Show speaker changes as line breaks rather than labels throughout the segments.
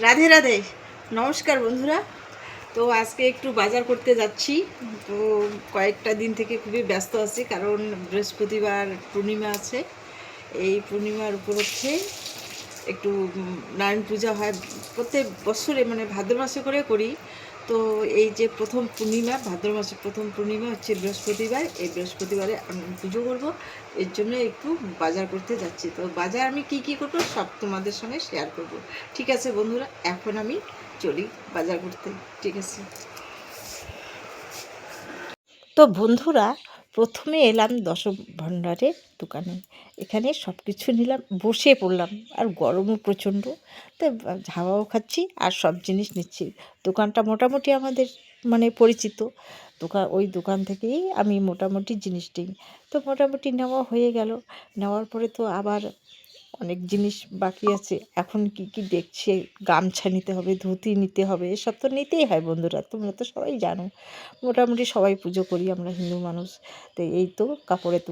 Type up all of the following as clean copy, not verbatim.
রাধে রাধে, নমস্কার বন্ধুরা। তো আজকে একটু বাজার করতে যাচ্ছি। তো কয়েকটা দিন থেকে খুবই ব্যস্ত আছি, কারণ বৃহস্পতিবার পূর্ণিমা আছে। এই পূর্ণিমার উপলক্ষে একটু নারায়ণ পূজা হয় প্রত্যেক বছরে, মানে ভাদ্র মাসে করে করি। তো এই যে প্রথম পূর্ণিমা, ভাদ্র মাসের প্রথম পূর্ণিমা হচ্ছে বৃহস্পতিবার। এই বৃহস্পতিবারে আমি পুজো করব, এর জন্য একটু বাজার করতে যাচ্ছি। তো বাজার আমি কি কি করবো সব তোমাদের সঙ্গে শেয়ার করব। ঠিক আছে বন্ধুরা, এখন আমি চলি বাজার করতে। ঠিক আছে। তো বন্ধুরা, প্রথমে এলাম দশভাণ্ডারের দোকানে। এখানে সব কিছু নিলাম, বসে পড়লাম, আর গরমও প্রচণ্ড। তো হাওয়াও খাচ্ছি আর সব জিনিস নিচ্ছি। দোকানটা মোটামুটি আমাদের মানে পরিচিত দোকান, ওই দোকান থেকেই আমি মোটামুটি জিনিস নিই। তো মোটামুটি নেওয়া হয়ে গেল। নেওয়ার পরে তো আবার অনেক জিনিস বাকি আছে। এখন কি কি দেখছি, গামছা নিতে হবে, ধুতি নিতে হবে, এসব তো নিতেই হয় বন্ধুরা, তোমরা তো সবাই জানো। মোটামুটি সবাই পুজো করি আমরা হিন্দু মানুষ। তো এই তো কাপড়ের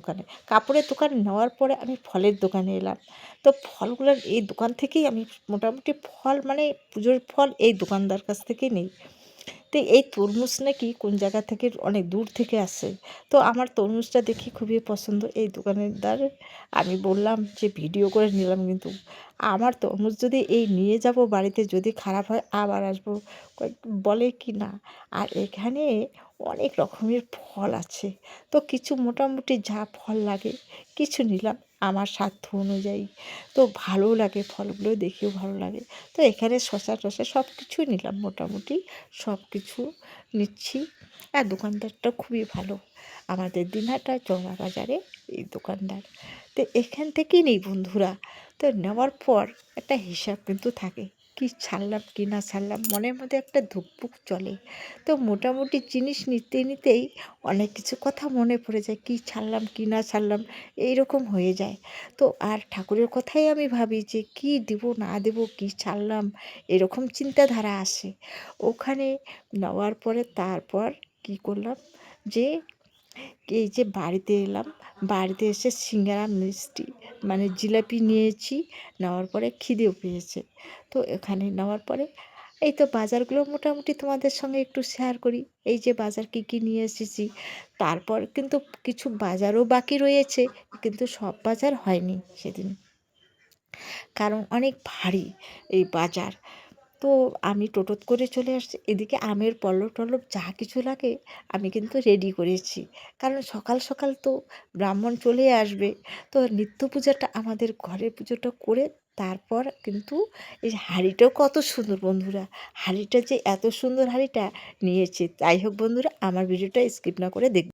দোকানে নেওয়ার পরে আমি ফলের দোকানে এলাম। তো ফলগুলোর এই দোকান থেকেই আমি মোটামুটি ফল, মানে পুজোর ফল এই দোকানদার কাছ থেকেই নিই। তো এই তরমুজ নাকি কোন জায়গা থেকে অনেক দূর থেকে আসে। তো আমার তরমুজটা দেখি খুবই পছন্দ। এই দোকানদার আমি বললাম যে ভিডিও করে নিলাম, কিন্তু আমার তরমুজ যদি এই নিয়ে যাব বাড়িতে, যদি খারাপ হয় আবার আসবো বলে কি না। আর এখানে অনেক রকমের ফল আছে। তো কিছু মোটামুটি যা ফল লাগে কিছু নিলাম আমার সাধ্য অনুযায়ী। তো ভালো লাগে, ফলগুলো দেখেও ভালো লাগে। তো এখানে শসা টসা সব কিছুই নিলাম, মোটামুটি সব কিছু নিচ্ছি। আর দোকানদারটা খুবই ভালো, আমাদের দিনহাটা চড়া বাজারে এই দোকানদার। তো এখান থেকেই নেই বন্ধুরা। তো নেওয়ার পর একটা হিসাব কিন্তু থাকে, কি ছাড়লাম কি না ছাড়লাম, মনের মধ্যে একটা ধুকপুক চলে। তো মোটামুটি জিনিস নিতে নিতেই অনেক কিছু কথা মনে পড়ে যায়, কি ছাড়লাম কি না ছাড়লাম, এইরকম হয়ে যায়। তো আর ঠাকুরের কথাই আমি ভাবি যে কি দেব না দেব, কি ছাড়লাম, এরকম চিন্তাধারা আসে ওখানে। নেওয়ার পরে তারপর কি করলাম, যে এই যে বাড়িতে এলাম, বাড়িতে এসে সিঙ্গারা মিষ্টি মানে জিলাপি নিয়েছি। নেওয়ার পরে খিদেও পেয়েছে। তো এখানে নেওয়ার পরে এই তো বাজারগুলো মোটামুটি তোমাদের সঙ্গে একটু শেয়ার করি। এই যে বাজার কী কী নিয়ে এসেছি। তারপর কিন্তু কিছু বাজারও বাকি রয়েছে, কিন্তু সব বাজার হয়নি সেদিন, কারণ অনেক ভারী এই বাজার। তো আমি টোটোত করে চলে আসছি। এদিকে আমের পল্লব টল্লব যা কিছু লাগে আমি কিন্তু রেডি করেছি, কারণ সকাল সকাল তো ব্রাহ্মণ চলে আসবে। তো নিত্য পূজাটা আমাদের ঘরের পুজোটা করে তারপর কিন্তু এই হাঁড়িটাও কত সুন্দর বন্ধুরা, হাঁড়িটা যে এত সুন্দর হাঁড়িটা নিয়েছে। যাই হোক বন্ধুরা, আমার ভিডিওটা স্কিপ না করে দেখবে।